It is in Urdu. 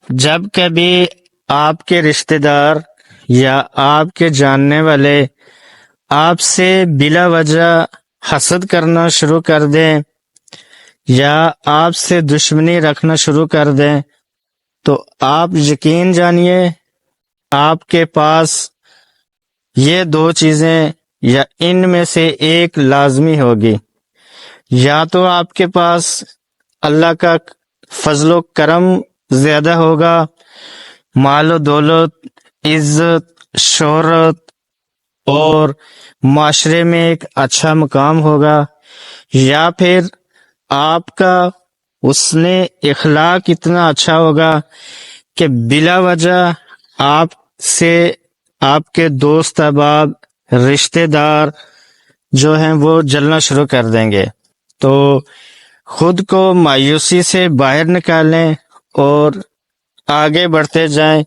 جب کبھی آپ کے رشتہ دار یا آپ کے جاننے والے آپ سے بلا وجہ حسد کرنا شروع کر دیں یا آپ سے دشمنی رکھنا شروع کر دیں تو آپ یقین جانیے آپ کے پاس یہ دو چیزیں یا ان میں سے ایک لازمی ہوگی۔ یا تو آپ کے پاس اللہ کا فضل و کرم زیادہ ہوگا، مال و دولت، عزت، شہرت اور معاشرے میں ایک اچھا مقام ہوگا، یا پھر آپ کا حسن اخلاق اتنا اچھا ہوگا کہ بلا وجہ آپ سے آپ کے دوست احباب رشتہ دار جو ہیں وہ جلنا شروع کر دیں گے۔ تو خود کو مایوسی سے باہر نکالیں اور آگے بڑھتے جائیں۔